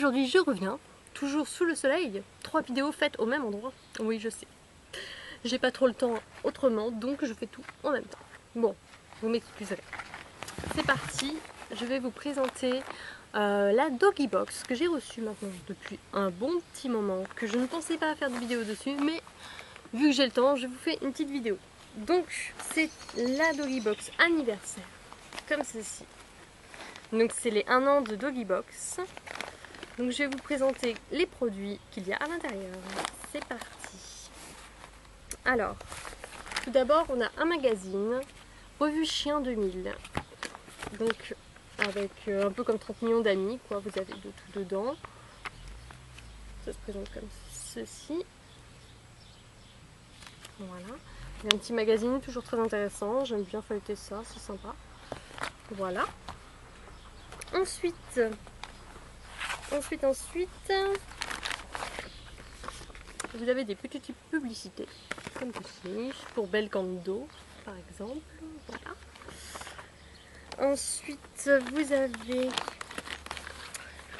aujourd'hui je reviens, toujours sous le soleil, 3 vidéos faites au même endroit. Oui, je sais. J'ai pas trop le temps autrement, donc je fais tout en même temps. Bon, vous m'excuserez. C'est parti, je vais vous présenter la Doggy Box que j'ai reçue maintenant depuis un bon petit moment, que je ne pensais pas faire de vidéo dessus, mais vu que j'ai le temps, je vous fais une petite vidéo. Donc, c'est la Doggy Box anniversaire, comme ceci. Donc, c'est les 1 an de Doggy Box. Donc, je vais vous présenter les produits qu'il y a à l'intérieur. C'est parti. Alors, tout d'abord, on a un magazine, Revue Chien 2000. Donc, avec un peu comme 30 millions d'amis, quoi. Vous avez de tout dedans. Ça se présente comme ceci. Voilà. Il y a un petit magazine, toujours très intéressant. J'aime bien feuilleter ça, c'est sympa. Voilà. Ensuite, vous avez des petites publicités, comme ceci, pour Belcando, par exemple. Voilà. Ensuite, vous avez,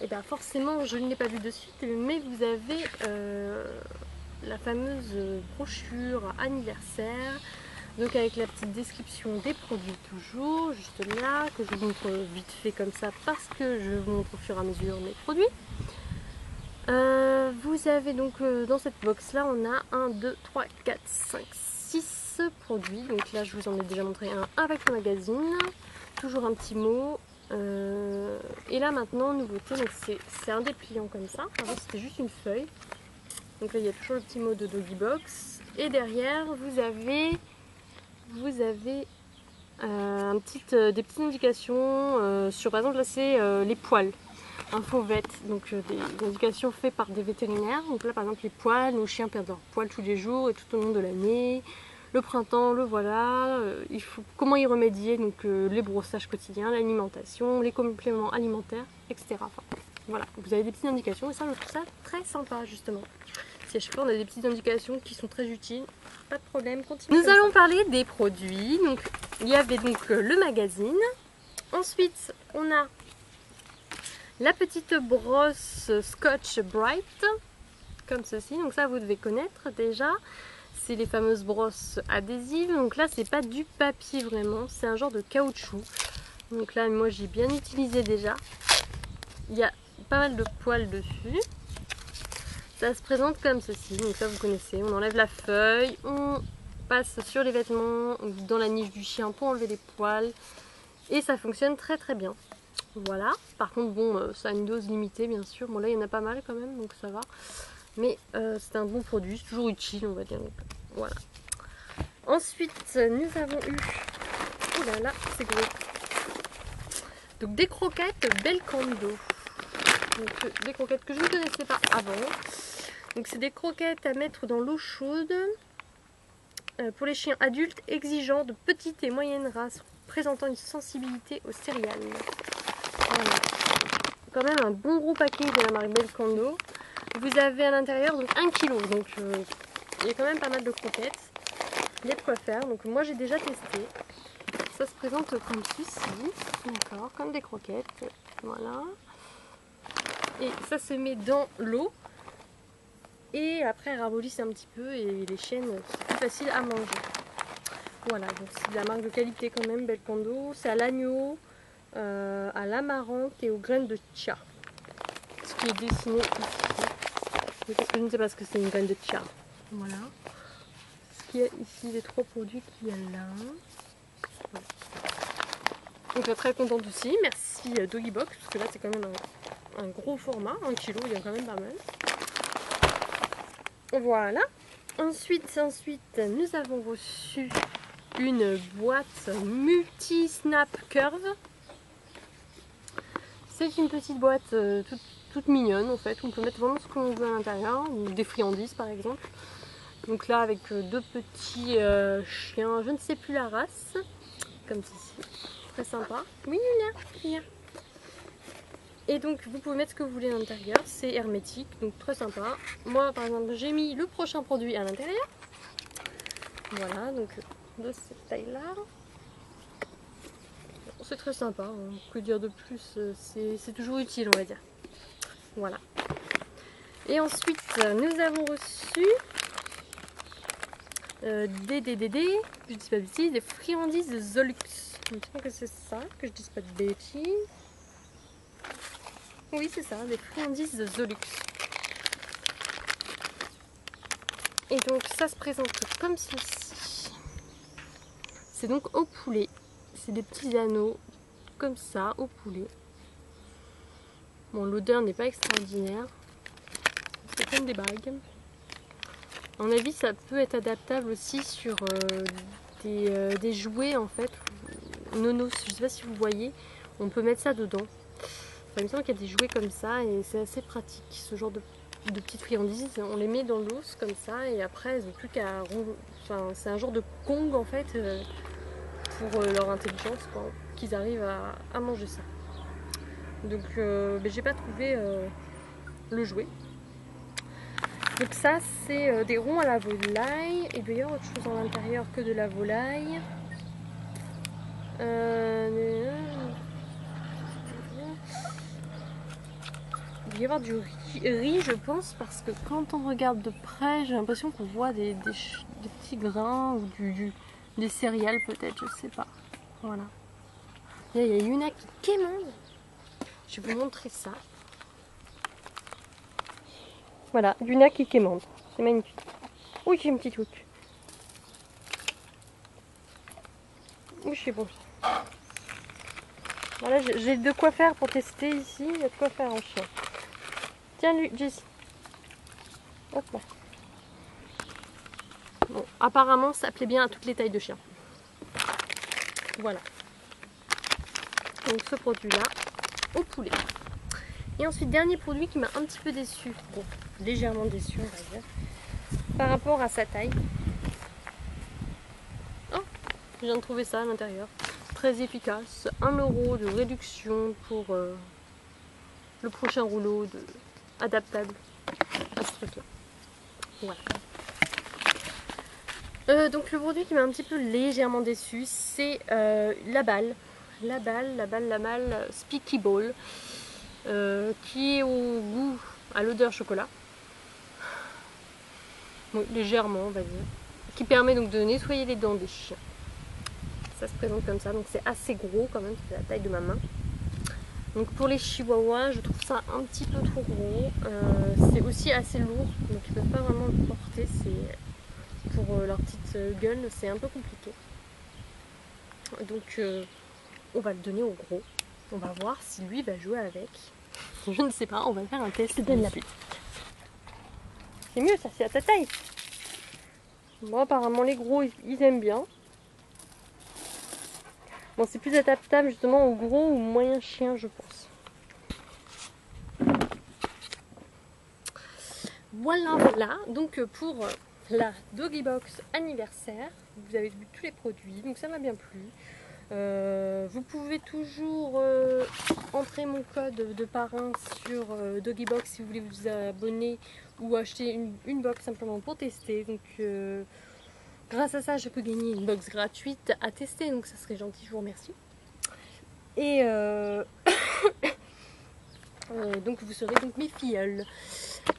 et bien forcément, je ne l'ai pas vu de suite, mais vous avez la fameuse brochure anniversaire, donc avec la petite description des produits toujours, juste là, que je vous montre vite fait comme ça, parce que je vous montre au fur et à mesure mes produits. Vous avez donc dans cette box là, on a 1, 2, 3, 4, 5, 6 produits. Donc là, je vous en ai déjà montré un avec le magazine. Toujours un petit mot. Et là maintenant, nouveauté, donc c'est un dépliant comme ça. Avant c'était juste une feuille. Donc là, il y a toujours le petit mot de Doggy Box. Et derrière, vous avez des petites indications sur, par exemple, là c'est les poils. Infovette, donc des indications faites par des vétérinaires. Donc là par exemple les poils, nos chiens perdent leurs poils tous les jours et tout au long de l'année. Le printemps, le voilà, comment y remédier, donc les brossages quotidiens, l'alimentation, les compléments alimentaires, etc. Enfin, voilà, vous avez des petites indications et ça je trouve ça très sympa justement. Si à chaque fois on a des petites indications qui sont très utiles, pas de problème, continuez. Nous allons parler des produits. Donc il y avait donc le magazine. Ensuite on a la petite brosse Scotch Bright, comme ceci, donc ça vous devez connaître déjà. C'est les fameuses brosses adhésives, donc là c'est pas du papier vraiment, c'est un genre de caoutchouc. Donc là moi j'ai bien utilisé déjà. Il y a pas mal de poils dessus. Ça se présente comme ceci, donc ça vous connaissez, on enlève la feuille, on passe sur les vêtements, dans la niche du chien pour enlever les poils. Et ça fonctionne très très bien. Voilà, par contre bon, ça a une dose limitée bien sûr, bon là il y en a pas mal quand même donc ça va, mais c'est un bon produit, c'est toujours utile on va dire, donc voilà. Ensuite nous avons eu, oh là là c'est gros, donc des croquettes Belcando, donc des croquettes que je ne connaissais pas avant, donc c'est des croquettes à mettre dans l'eau chaude pour les chiens adultes exigeants de petite et moyenne race présentant une sensibilité aux céréales. Voilà. Quand même un bon gros paquet de la marque Belcando. Vous avez à l'intérieur donc 1 kg, donc il y a quand même pas mal de croquettes. Il y a de quoi faire, donc moi j'ai déjà testé. Ça se présente comme ceci, d'accord, comme des croquettes, voilà. Et ça se met dans l'eau. Et après rabolissent un petit peu et les chaînes, c'est plus facile à manger. Voilà, donc c'est de la marque de qualité quand même, Belcando. C'est à l'agneau, à l'amarante et aux graines de chia. Ce qui est dessiné ici. Parce que je ne sais pas ce que c'est une graine de chia. Voilà. Ce qu'il y a ici, les 3 produits qu'il y a là. Voilà. Donc là, très contente aussi. Merci Doggy Box, parce que là c'est quand même un gros format. 1 kg, il y a quand même pas mal. Voilà. Ensuite, nous avons reçu une boîte multi-snap curve. C'est une petite boîte toute mignonne en fait, on peut mettre vraiment ce qu'on veut à l'intérieur, des friandises par exemple. Donc là avec 2 petits chiens, je ne sais plus la race, comme ceci, très sympa. Oui Lulia. Et donc vous pouvez mettre ce que vous voulez à l'intérieur, c'est hermétique, donc très sympa. Moi par exemple j'ai mis le prochain produit à l'intérieur. Voilà, donc de cette taille là. C'est très sympa, hein. Que dire de plus, c'est toujours utile on va dire. Voilà. Et ensuite, nous avons reçu je dis pas de bêtises, des friandises de Zolux. Il me semble que c'est ça, que je dise pas de bêtises. Oui, c'est ça, des friandises de Zolux. Et donc ça se présente comme ceci. C'est donc au poulet. C'est des petits anneaux comme ça, au poulet. Bon, l'odeur n'est pas extraordinaire. C'est comme des bagues. À mon avis, ça peut être adaptable aussi sur des jouets en fait. Nonos, je sais pas si vous voyez. On peut mettre ça dedans. Enfin, il me semble qu'il y a des jouets comme ça et c'est assez pratique. Ce genre de petites friandises, on les met dans l'os comme ça et après elles n'ont plus qu'à... Enfin, c'est un genre de Kong en fait pour leur intelligence, qu'ils arrivent à manger ça. Donc j'ai pas trouvé le jouet. Donc ça c'est des ronds à la volaille. Et il doit y avoir autre chose à l'intérieur que de la volaille. Il doit y avoir du riz je pense, parce que quand on regarde de près j'ai l'impression qu'on voit des petits grains ou des céréales peut-être, je sais pas. Voilà. Là, il y a Yuna qui quémande. Je vais vous montrer ça. Voilà, Yuna qui quémande. C'est magnifique. Oui, j'ai une petite hook. Oui, c'est bon. Voilà, j'ai de quoi faire pour tester ici. Il y a de quoi faire en chien. Tiens, lui, Jess. Hop là. Bon, apparemment, ça plaît bien à toutes les tailles de chiens. Voilà. Donc ce produit-là, au poulet. Et ensuite, dernier produit qui m'a un petit peu déçu. Bon, légèrement déçu, on va dire. Par rapport à sa taille. Oh, je viens de trouver ça à l'intérieur. Très efficace. 1 € de réduction pour le prochain rouleau adaptable à ce truc-là. Voilà. Donc le produit qui m'a un petit peu légèrement déçu, c'est la balle Speaky Ball, qui est au goût, à l'odeur chocolat. Bon, légèrement on va dire. Qui permet donc de nettoyer les dents des chiens. Ça se présente comme ça, donc c'est assez gros quand même, c'est la taille de ma main. Donc pour les chihuahuas, je trouve ça un petit peu trop gros. C'est aussi assez lourd, donc ils ne peuvent pas vraiment le porter. Pour leur petite gueule, c'est un peu compliqué. Donc on va le donner au gros. On va voir si lui va jouer avec. Je ne sais pas, on va faire un test. Donne la petite. C'est mieux ça, c'est à ta taille. Bon, apparemment les gros ils aiment bien. Bon, c'est plus adaptable justement aux gros ou moyens chiens, je pense. Voilà, donc pour la Doggy Box anniversaire, vous avez vu tous les produits, donc ça m'a bien plu. Vous pouvez toujours entrer mon code de parrain sur Doggy Box si vous voulez vous abonner ou acheter une box simplement pour tester. Donc grâce à ça, je peux gagner une box gratuite à tester, donc ça serait gentil, je vous remercie. Et donc vous serez donc mes filleuls.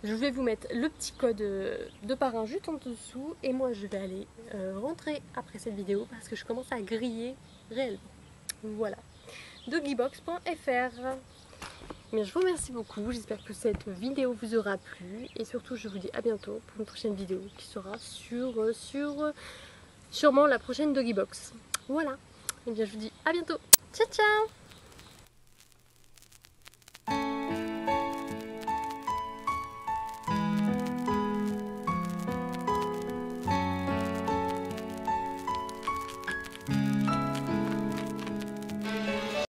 Je vais vous mettre le petit code de parrain juste en dessous et moi je vais aller rentrer après cette vidéo parce que je commence à griller réellement. Voilà. Doggybox.fr. Je vous remercie beaucoup, j'espère que cette vidéo vous aura plu et surtout je vous dis à bientôt pour une prochaine vidéo qui sera sur sûrement la prochaine Doggy Box. Voilà. Et bien je vous dis à bientôt. Ciao ciao.